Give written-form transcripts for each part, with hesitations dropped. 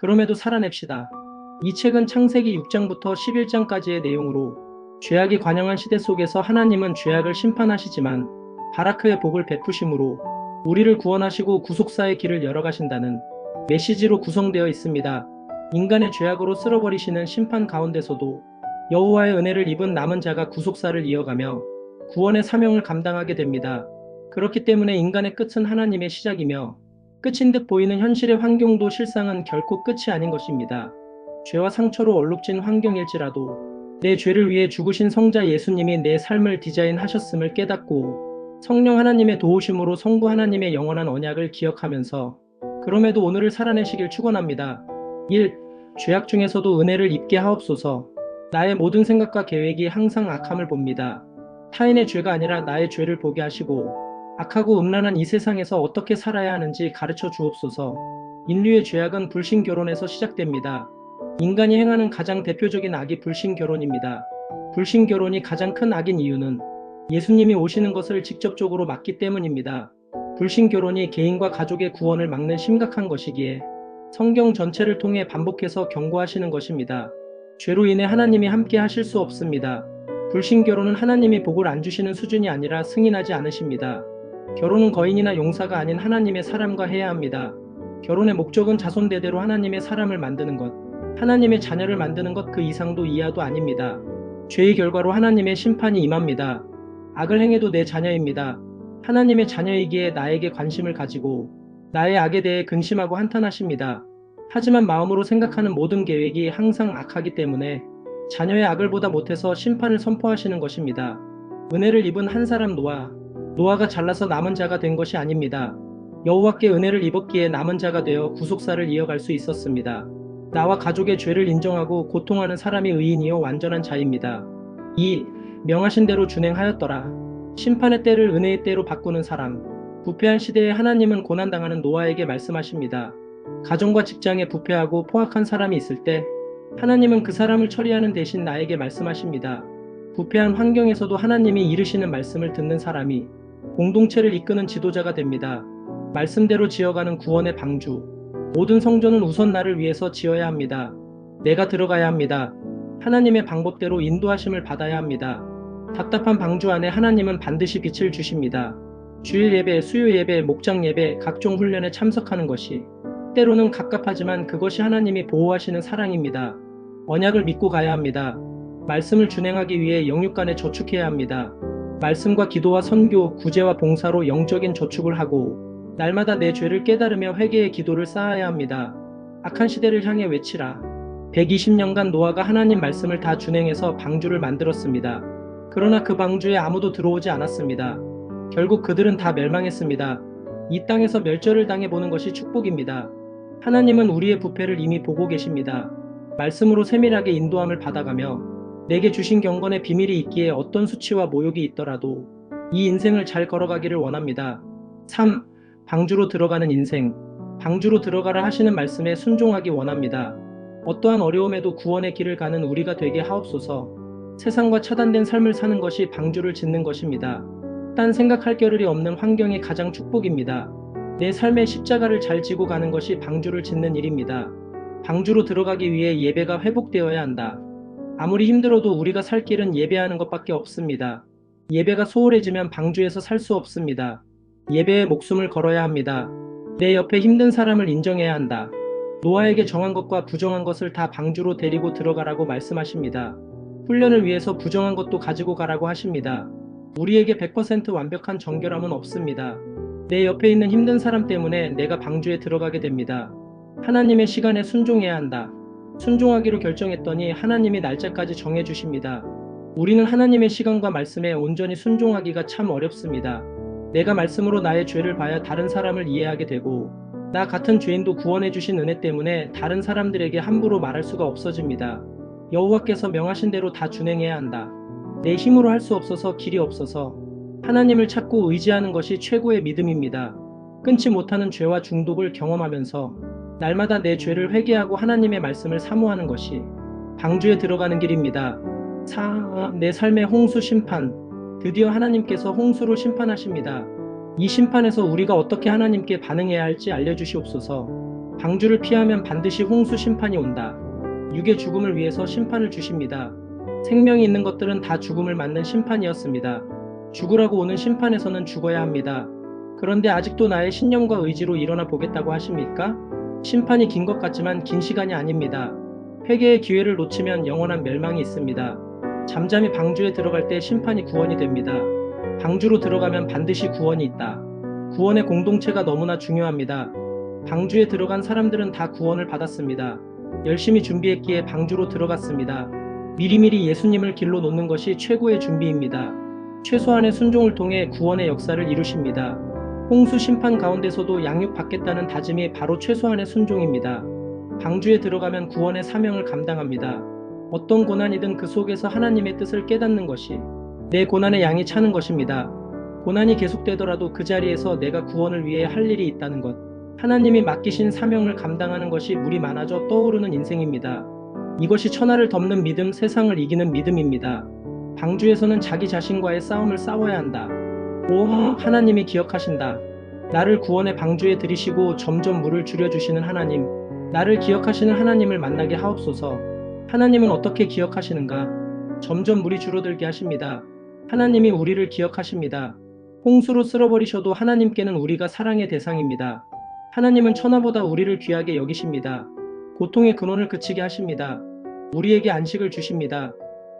그럼에도 살아냅시다. 이 책은 창세기 6장부터 11장까지의 내용으로 죄악이 관영한 시대 속에서 하나님은 죄악을 심판하시지만 바라크의 복을 베푸심으로 우리를 구원하시고 구속사의 길을 열어가신다는 메시지로 구성되어 있습니다. 인간의 죄악으로 쓸어버리시는 심판 가운데서도 여호와의 은혜를 입은 남은 자가 구속사를 이어가며 구원의 사명을 감당하게 됩니다. 그렇기 때문에 인간의 끝은 하나님의 시작이며 끝인 듯 보이는 현실의 환경도 실상은 결코 끝이 아닌 것입니다. 죄와 상처로 얼룩진 환경일지라도 내 죄를 위해 죽으신 성자 예수님이 내 삶을 디자인하셨음을 깨닫고 성령 하나님의 도우심으로 성부 하나님의 영원한 언약을 기억하면서 그럼에도 오늘을 살아내시길 축원합니다. 1. 죄악 중에서도 은혜를 입게 하옵소서. 나의 모든 생각과 계획이 항상 악함을 봅니다. 타인의 죄가 아니라 나의 죄를 보게 하시고 악하고 음란한 이 세상에서 어떻게 살아야 하는지 가르쳐 주옵소서. 인류의 죄악은 불신결혼에서 시작됩니다. 인간이 행하는 가장 대표적인 악이 불신결혼입니다. 불신결혼이 가장 큰 악인 이유는 예수님이 오시는 것을 직접적으로 막기 때문입니다. 불신결혼이 개인과 가족의 구원을 막는 심각한 것이기에 성경 전체를 통해 반복해서 경고하시는 것입니다. 죄로 인해 하나님이 함께 하실 수 없습니다. 불신결혼은 하나님이 복을 안 주시는 수준이 아니라 승인하지 않으십니다. 결혼은 거인이나 용사가 아닌 하나님의 사람과 해야 합니다. 결혼의 목적은 자손대대로 하나님의 사람을 만드는 것, 하나님의 자녀를 만드는 것 그 이상도 이하도 아닙니다. 죄의 결과로 하나님의 심판이 임합니다. 악을 행해도 내 자녀입니다. 하나님의 자녀이기에 나에게 관심을 가지고 나의 악에 대해 근심하고 한탄하십니다. 하지만 마음으로 생각하는 모든 계획이 항상 악하기 때문에 자녀의 악을 보다 못해서 심판을 선포하시는 것입니다. 은혜를 입은 한 사람 노아가 잘나서 남은 자가 된 것이 아닙니다. 여호와께 은혜를 입었기에 남은 자가 되어 구속사를 이어갈 수 있었습니다. 나와 가족의 죄를 인정하고 고통하는 사람이 의인이요 완전한 자입니다. 2. 명하신 대로 준행하였더라. 심판의 때를 은혜의 때로 바꾸는 사람. 부패한 시대에 하나님은 고난당하는 노아에게 말씀하십니다. 가정과 직장에 부패하고 포악한 사람이 있을 때 하나님은 그 사람을 처리하는 대신 나에게 말씀하십니다. 부패한 환경에서도 하나님이 이르시는 말씀을 듣는 사람이 공동체를 이끄는 지도자가 됩니다. 말씀대로 지어가는 구원의 방주. 모든 성전은 우선 나를 위해서 지어야 합니다. 내가 들어가야 합니다. 하나님의 방법대로 인도하심을 받아야 합니다. 답답한 방주 안에 하나님은 반드시 빛을 주십니다. 주일 예배, 수요 예배, 목장 예배, 각종 훈련에 참석하는 것이 때로는 갑갑하지만 그것이 하나님이 보호하시는 사랑입니다. 언약을 믿고 가야 합니다. 말씀을 준행하기 위해 영육간에 저축해야 합니다. 말씀과 기도와 선교, 구제와 봉사로 영적인 저축을 하고 날마다 내 죄를 깨달으며 회개의 기도를 쌓아야 합니다. 악한 시대를 향해 외치라. 120년간 노아가 하나님 말씀을 다 준행해서 방주를 만들었습니다. 그러나 그 방주에 아무도 들어오지 않았습니다. 결국 그들은 다 멸망했습니다. 이 땅에서 멸절을 당해보는 것이 축복입니다. 하나님은 우리의 부패를 이미 보고 계십니다. 말씀으로 세밀하게 인도함을 받아가며 내게 주신 경건의 비밀이 있기에 어떤 수치와 모욕이 있더라도 이 인생을 잘 걸어가기를 원합니다. 3. 방주로 들어가는 인생. 방주로 들어가라 하시는 말씀에 순종하기 원합니다. 어떠한 어려움에도 구원의 길을 가는 우리가 되게 하옵소서. 세상과 차단된 삶을 사는 것이 방주를 짓는 것입니다. 딴 생각할 겨를이 없는 환경이 가장 축복입니다. 내 삶의 십자가를 잘 지고 가는 것이 방주를 짓는 일입니다. 방주로 들어가기 위해 예배가 회복되어야 한다. 아무리 힘들어도 우리가 살 길은 예배하는 것밖에 없습니다. 예배가 소홀해지면 방주에서 살 수 없습니다. 예배에 목숨을 걸어야 합니다. 내 옆에 힘든 사람을 인정해야 한다. 노아에게 정한 것과 부정한 것을 다 방주로 데리고 들어가라고 말씀하십니다. 훈련을 위해서 부정한 것도 가지고 가라고 하십니다. 우리에게 100% 완벽한 정결함은 없습니다. 내 옆에 있는 힘든 사람 때문에 내가 방주에 들어가게 됩니다. 하나님의 시간에 순종해야 한다. 순종하기로 결정했더니 하나님이 날짜까지 정해주십니다. 우리는 하나님의 시간과 말씀에 온전히 순종하기가 참 어렵습니다. 내가 말씀으로 나의 죄를 봐야 다른 사람을 이해하게 되고 나 같은 죄인도 구원해 주신 은혜 때문에 다른 사람들에게 함부로 말할 수가 없어집니다. 여호와께서 명하신 대로 다 준행해야 한다. 내 힘으로 할 수 없어서 길이 없어서 하나님을 찾고 의지하는 것이 최고의 믿음입니다. 끊지 못하는 죄와 중독을 경험하면서 날마다 내 죄를 회개하고 하나님의 말씀을 사모하는 것이 방주에 들어가는 길입니다. 4. 내 삶의 홍수 심판. 드디어 하나님께서 홍수로 심판하십니다. 이 심판에서 우리가 어떻게 하나님께 반응해야 할지 알려주시옵소서. 방주를 피하면 반드시 홍수 심판이 온다. 육의 죽음을 위해서 심판을 주십니다. 생명이 있는 것들은 다 죽음을 맞는 심판이었습니다. 죽으라고 오는 심판에서는 죽어야 합니다. 그런데 아직도 나의 신념과 의지로 일어나 보겠다고 하십니까? 심판이 긴 것 같지만 긴 시간이 아닙니다. 회개의 기회를 놓치면 영원한 멸망이 있습니다. 잠잠히 방주에 들어갈 때 심판이 구원이 됩니다. 방주로 들어가면 반드시 구원이 있다. 구원의 공동체가 너무나 중요합니다. 방주에 들어간 사람들은 다 구원을 받았습니다. 열심히 준비했기에 방주로 들어갔습니다. 미리미리 예수님을 길로 놓는 것이 최고의 준비입니다. 최소한의 순종을 통해 구원의 역사를 이루십니다. 홍수 심판 가운데서도 양육받겠다는 다짐이 바로 최소한의 순종입니다. 방주에 들어가면 구원의 사명을 감당합니다. 어떤 고난이든 그 속에서 하나님의 뜻을 깨닫는 것이 내 고난의 양이 차는 것입니다. 고난이 계속되더라도 그 자리에서 내가 구원을 위해 할 일이 있다는 것, 하나님이 맡기신 사명을 감당하는 것이 물이 많아져 떠오르는 인생입니다. 이것이 천하를 덮는 믿음, 세상을 이기는 믿음입니다. 방주에서는 자기 자신과의 싸움을 싸워야 한다. 오, 하나님이 기억하신다. 나를 구원의 방주에 들이시고 점점 물을 줄여주시는 하나님, 나를 기억하시는 하나님을 만나게 하옵소서. 하나님은 어떻게 기억하시는가? 점점 물이 줄어들게 하십니다. 하나님이 우리를 기억하십니다. 홍수로 쓸어버리셔도 하나님께는 우리가 사랑의 대상입니다. 하나님은 천하보다 우리를 귀하게 여기십니다. 고통의 근원을 그치게 하십니다. 우리에게 안식을 주십니다.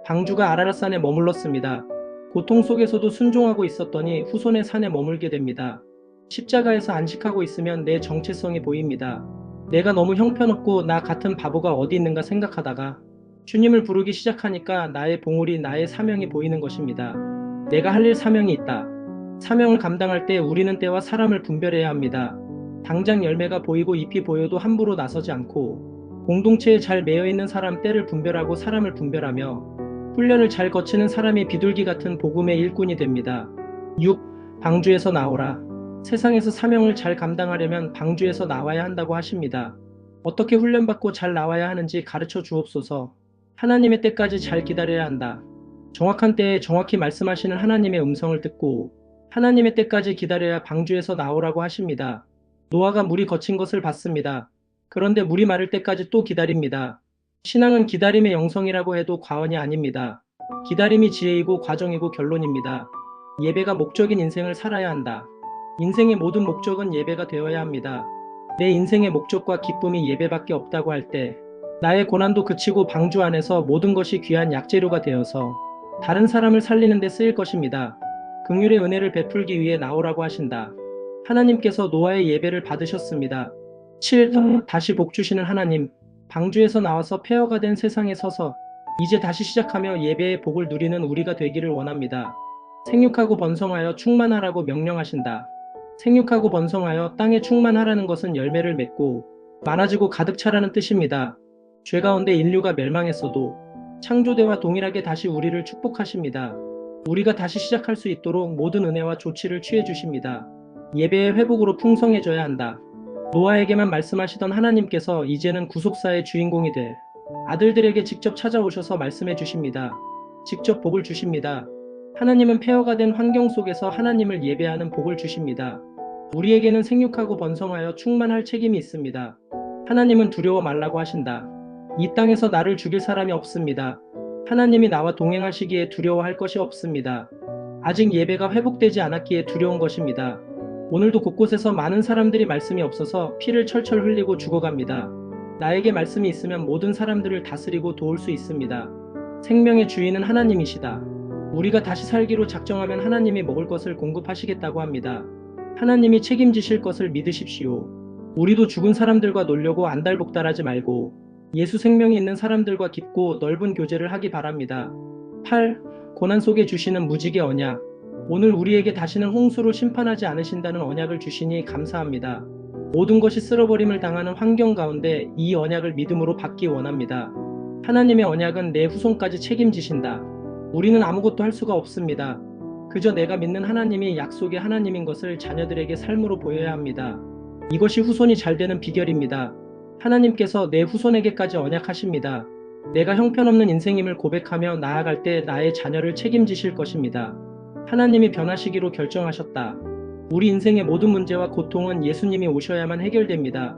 방주가 아라랏산에 머물렀습니다. 고통 속에서도 순종하고 있었더니 후손의 산에 머물게 됩니다. 십자가에서 안식하고 있으면 내 정체성이 보입니다. 내가 너무 형편없고 나 같은 바보가 어디 있는가 생각하다가 주님을 부르기 시작하니까 나의 봉우리, 나의 사명이 보이는 것입니다. 내가 할 일 사명이 있다. 사명을 감당할 때 우리는 때와 사람을 분별해야 합니다. 당장 열매가 보이고 잎이 보여도 함부로 나서지 않고 공동체에 잘 매여있는 사람 때를 분별하고 사람을 분별하며 훈련을 잘 거치는 사람이 비둘기 같은 복음의 일꾼이 됩니다. 6. 방주에서 나오라. 세상에서 사명을 잘 감당하려면 방주에서 나와야 한다고 하십니다. 어떻게 훈련받고 잘 나와야 하는지 가르쳐 주옵소서. 하나님의 때까지 잘 기다려야 한다. 정확한 때에 정확히 말씀하시는 하나님의 음성을 듣고 하나님의 때까지 기다려야 방주에서 나오라고 하십니다. 노아가 물이 거친 것을 봤습니다. 그런데 물이 마를 때까지 또 기다립니다. 신앙은 기다림의 영성이라고 해도 과언이 아닙니다. 기다림이 지혜이고 과정이고 결론입니다. 예배가 목적인 인생을 살아야 한다. 인생의 모든 목적은 예배가 되어야 합니다. 내 인생의 목적과 기쁨이 예배밖에 없다고 할 때 나의 고난도 그치고 방주 안에서 모든 것이 귀한 약재료가 되어서 다른 사람을 살리는 데 쓰일 것입니다. 긍휼의 은혜를 베풀기 위해 나오라고 하신다. 하나님께서 노아의 예배를 받으셨습니다. 7. 다시 복 주시는 하나님, 방주에서 나와서 폐허가 된 세상에 서서 이제 다시 시작하며 예배의 복을 누리는 우리가 되기를 원합니다. 생육하고 번성하여 충만하라고 명령하신다. 생육하고 번성하여 땅에 충만하라는 것은 열매를 맺고 많아지고 가득 차라는 뜻입니다. 죄 가운데 인류가 멸망했어도 창조대와 동일하게 다시 우리를 축복하십니다. 우리가 다시 시작할 수 있도록 모든 은혜와 조치를 취해 주십니다. 예배의 회복으로 풍성해져야 한다. 노아에게만 말씀하시던 하나님께서 이제는 구속사의 주인공이 될 아들들에게 직접 찾아오셔서 말씀해 주십니다. 직접 복을 주십니다. 하나님은 폐허가 된 환경 속에서 하나님을 예배하는 복을 주십니다. 우리에게는 생육하고 번성하여 충만할 책임이 있습니다. 하나님은 두려워 말라고 하신다. 이 땅에서 나를 죽일 사람이 없습니다. 하나님이 나와 동행하시기에 두려워할 것이 없습니다. 아직 예배가 회복되지 않았기에 두려운 것입니다. 오늘도 곳곳에서 많은 사람들이 말씀이 없어서 피를 철철 흘리고 죽어갑니다. 나에게 말씀이 있으면 모든 사람들을 다스리고 도울 수 있습니다. 생명의 주인은 하나님이시다. 우리가 다시 살기로 작정하면 하나님이 먹을 것을 공급하시겠다고 합니다. 하나님이 책임지실 것을 믿으십시오. 우리도 죽은 사람들과 놀려고 안달복달하지 말고 예수 생명이 있는 사람들과 깊고 넓은 교제를 하기 바랍니다. 8. 고난 속에 주시는 무지개 언약. 오늘 우리에게 다시는 홍수로 심판하지 않으신다는 언약을 주시니 감사합니다. 모든 것이 쓸어버림을 당하는 환경 가운데 이 언약을 믿음으로 받기 원합니다. 하나님의 언약은 내 후손까지 책임지신다. 우리는 아무것도 할 수가 없습니다. 그저 내가 믿는 하나님이 약속의 하나님인 것을 자녀들에게 삶으로 보여야 합니다. 이것이 후손이 잘 되는 비결입니다. 하나님께서 내 후손에게까지 언약하십니다. 내가 형편없는 인생임을 고백하며 나아갈 때 나의 자녀를 책임지실 것입니다. 하나님이 변하시기로 결정하셨다. 우리 인생의 모든 문제와 고통은 예수님이 오셔야만 해결됩니다.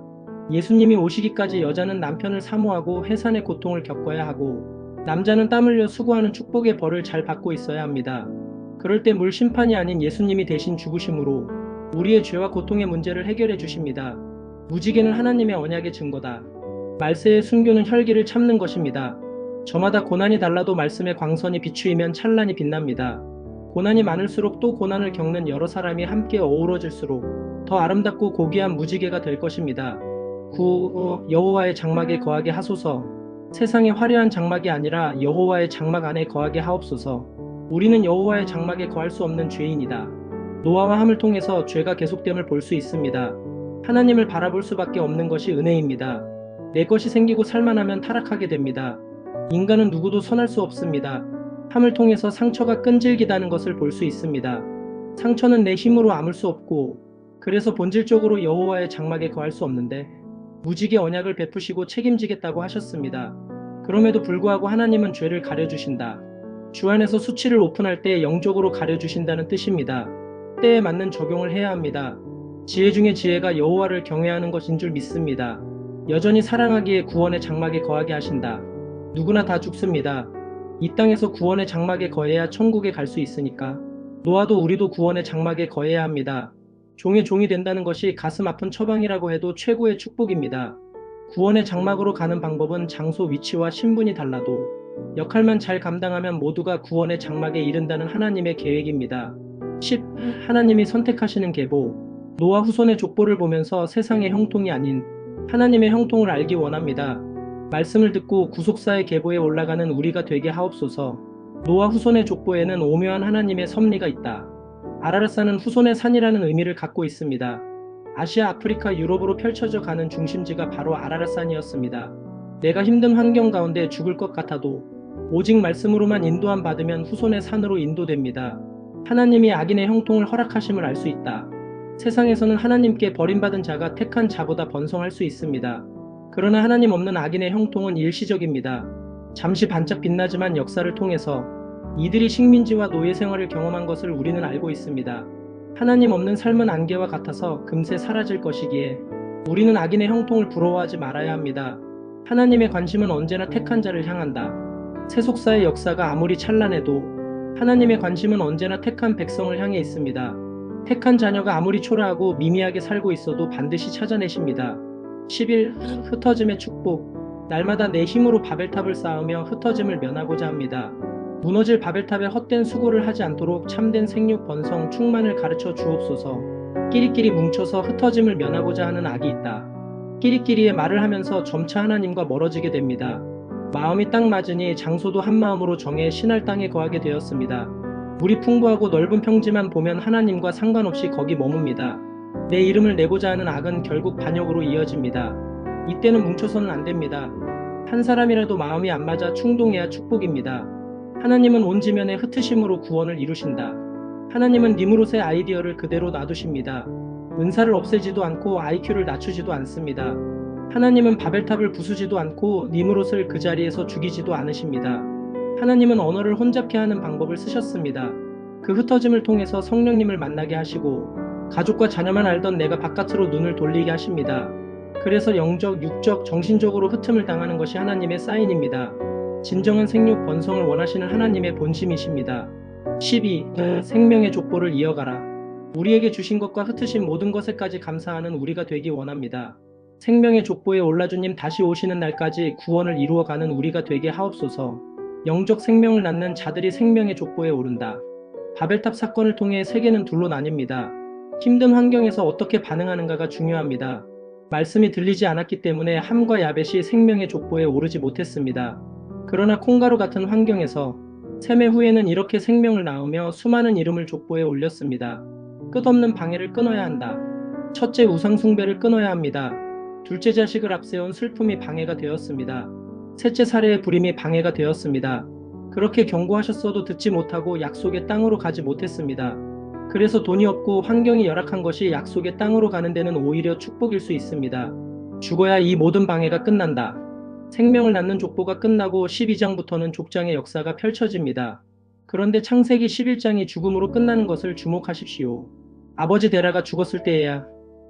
예수님이 오시기까지 여자는 남편을 사모하고 해산의 고통을 겪어야 하고 남자는 땀 흘려 수고하는 축복의 벌을 잘 받고 있어야 합니다. 그럴 때 물 심판이 아닌 예수님이 대신 죽으심으로 우리의 죄와 고통의 문제를 해결해 주십니다. 무지개는 하나님의 언약의 증거다. 말세의 순교는 혈기를 참는 것입니다. 저마다 고난이 달라도 말씀의 광선이 비추이면 찬란히 빛납니다. 고난이 많을수록 또 고난을 겪는 여러 사람이 함께 어우러질수록 더 아름답고 고귀한 무지개가 될 것입니다. 9. 여호와의 장막에 거하게 하소서. 세상의 화려한 장막이 아니라 여호와의 장막 안에 거하게 하옵소서. 우리는 여호와의 장막에 거할 수 없는 죄인이다. 노아와 함을 통해서 죄가 계속됨을 볼 수 있습니다. 하나님을 바라볼 수밖에 없는 것이 은혜입니다. 내 것이 생기고 살만하면 타락하게 됩니다. 인간은 누구도 선할 수 없습니다. 함을 통해서 상처가 끈질기다는 것을 볼 수 있습니다. 상처는 내 힘으로 아물 수 없고 그래서 본질적으로 여호와의 장막에 거할 수 없는데 무지개 언약을 베푸시고 책임지겠다고 하셨습니다. 그럼에도 불구하고 하나님은 죄를 가려주신다. 주 안에서 수치를 오픈할 때 영적으로 가려주신다는 뜻입니다. 때에 맞는 적용을 해야 합니다. 지혜 중에 지혜가 여호와를 경외하는 것인 줄 믿습니다. 여전히 사랑하기에 구원의 장막에 거하게 하신다. 누구나 다 죽습니다. 이 땅에서 구원의 장막에 거해야 천국에 갈 수 있으니까 노아도 우리도 구원의 장막에 거해야 합니다. 종의 종이 된다는 것이 가슴 아픈 처방이라고 해도 최고의 축복입니다. 구원의 장막으로 가는 방법은 장소, 위치와 신분이 달라도 역할만 잘 감당하면 모두가 구원의 장막에 이른다는 하나님의 계획입니다. 10. 하나님이 선택하시는 계보. 노아 후손의 족보를 보면서 세상의 형통이 아닌 하나님의 형통을 알기 원합니다. 말씀을 듣고 구속사의 계보에 올라가는 우리가 되게 하옵소서. 노아 후손의 족보에는 오묘한 하나님의 섭리가 있다. 아라랏산은 후손의 산이라는 의미를 갖고 있습니다. 아시아, 아프리카, 유럽으로 펼쳐져 가는 중심지가 바로 아라랏산이었습니다. 내가 힘든 환경 가운데 죽을 것 같아도 오직 말씀으로만 인도함 받으면 후손의 산으로 인도됩니다. 하나님이 악인의 형통을 허락하심을 알 수 있다. 세상에서는 하나님께 버림받은 자가 택한 자보다 번성할 수 있습니다. 그러나 하나님 없는 악인의 형통은 일시적입니다. 잠시 반짝 빛나지만 역사를 통해서 이들이 식민지와 노예 생활을 경험한 것을 우리는 알고 있습니다. 하나님 없는 삶은 안개와 같아서 금세 사라질 것이기에 우리는 악인의 형통을 부러워하지 말아야 합니다. 하나님의 관심은 언제나 택한 자를 향한다. 세속사의 역사가 아무리 찬란해도 하나님의 관심은 언제나 택한 백성을 향해 있습니다. 택한 자녀가 아무리 초라하고 미미하게 살고 있어도 반드시 찾아내십니다. 11. 흩어짐의 축복. 날마다 내 힘으로 바벨탑을 쌓으며 흩어짐을 면하고자 합니다. 무너질 바벨탑에 헛된 수고를 하지 않도록 참된 생육, 번성, 충만을 가르쳐 주옵소서. 끼리끼리 뭉쳐서 흩어짐을 면하고자 하는 악이 있다. 끼리끼리의 말을 하면서 점차 하나님과 멀어지게 됩니다. 마음이 딱 맞으니 장소도 한 마음으로 정해 신할 땅에 거하게 되었습니다. 물이 풍부하고 넓은 평지만 보면 하나님과 상관없이 거기 머뭅니다. 내 이름을 내고자 하는 악은 결국 반역으로 이어집니다. 이때는 뭉쳐서는 안 됩니다. 한 사람이라도 마음이 안 맞아 충동해야 축복입니다. 하나님은 온 지면에 흩으심으로 구원을 이루신다. 하나님은 니무롯의 아이디어를 그대로 놔두십니다. 은사를 없애지도 않고 IQ를 낮추지도 않습니다. 하나님은 바벨탑을 부수지도 않고 니무롯을 그 자리에서 죽이지도 않으십니다. 하나님은 언어를 혼잡케 하는 방법을 쓰셨습니다. 그 흩어짐을 통해서 성령님을 만나게 하시고 가족과 자녀만 알던 내가 바깥으로 눈을 돌리게 하십니다. 그래서 영적, 육적, 정신적으로 흩음을 당하는 것이 하나님의 사인입니다. 진정한 생육, 번성을 원하시는 하나님의 본심이십니다. 12. 생명의 족보를 이어가라. 우리에게 주신 것과 흩으신 모든 것에까지 감사하는 우리가 되기 원합니다. 생명의 족보에 올라 주님 다시 오시는 날까지 구원을 이루어가는 우리가 되게 하옵소서. 영적 생명을 낳는 자들이 생명의 족보에 오른다. 바벨탑 사건을 통해 세계는 둘로 나뉩니다. 힘든 환경에서 어떻게 반응하는가가 중요합니다. 말씀이 들리지 않았기 때문에 함과 야벳이 생명의 족보에 오르지 못했습니다. 그러나 콩가루 같은 환경에서 세매 후에는 이렇게 생명을 낳으며 수많은 이름을 족보에 올렸습니다. 끝없는 방해를 끊어야 한다. 첫째 우상 숭배를 끊어야 합니다. 둘째 자식을 앞세운 슬픔이 방해가 되었습니다. 셋째 살해의 불임이 방해가 되었습니다. 그렇게 경고하셨어도 듣지 못하고 약속의 땅으로 가지 못했습니다. 그래서 돈이 없고 환경이 열악한 것이 약속의 땅으로 가는 데는 오히려 축복일 수 있습니다. 죽어야 이 모든 방해가 끝난다. 생명을 낳는 족보가 끝나고 12장부터는 족장의 역사가 펼쳐집니다. 그런데 창세기 11장이 죽음으로 끝나는 것을 주목하십시오. 아버지 데라가 죽었을 때에야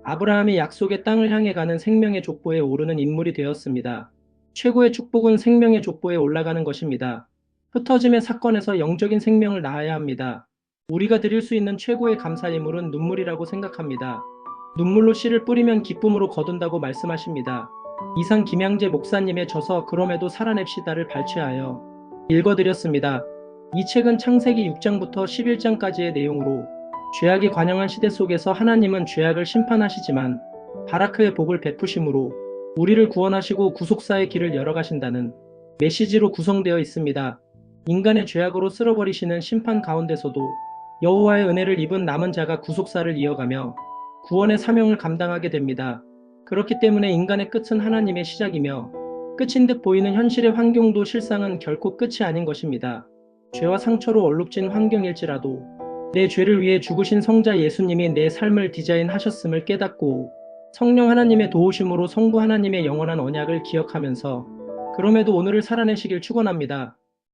아브라함이 약속의 땅을 향해 가는 생명의 족보에 오르는 인물이 되었습니다. 최고의 축복은 생명의 족보에 올라가는 것입니다. 흩어짐의 사건에서 영적인 생명을 낳아야 합니다. 우리가 드릴 수 있는 최고의 감사 예물은 눈물이라고 생각합니다. 눈물로 씨를 뿌리면 기쁨으로 거둔다고 말씀하십니다. 이상 김양재 목사님의 저서 그럼에도 살아냅시다를 발췌하여 읽어드렸습니다. 이 책은 창세기 6장부터 11장까지의 내용으로 죄악이 관영한 시대 속에서 하나님은 죄악을 심판하시지만 바라크의 복을 베푸심으로 우리를 구원하시고 구속사의 길을 열어가신다는 메시지로 구성되어 있습니다. 인간의 죄악으로 쓸어버리시는 심판 가운데서도 여호와의 은혜를 입은 남은 자가 구속사를 이어가며 구원의 사명을 감당하게 됩니다. 그렇기 때문에 인간의 끝은 하나님의 시작이며 끝인 듯 보이는 현실의 환경도 실상은 결코 끝이 아닌 것입니다. 죄와 상처로 얼룩진 환경일지라도 내 죄를 위해 죽으신 성자 예수님이 내 삶을 디자인하셨음을 깨닫고 성령 하나님의 도우심으로 성부 하나님의 영원한 언약을 기억하면서 그럼에도 오늘을 살아내시길 축원합니다.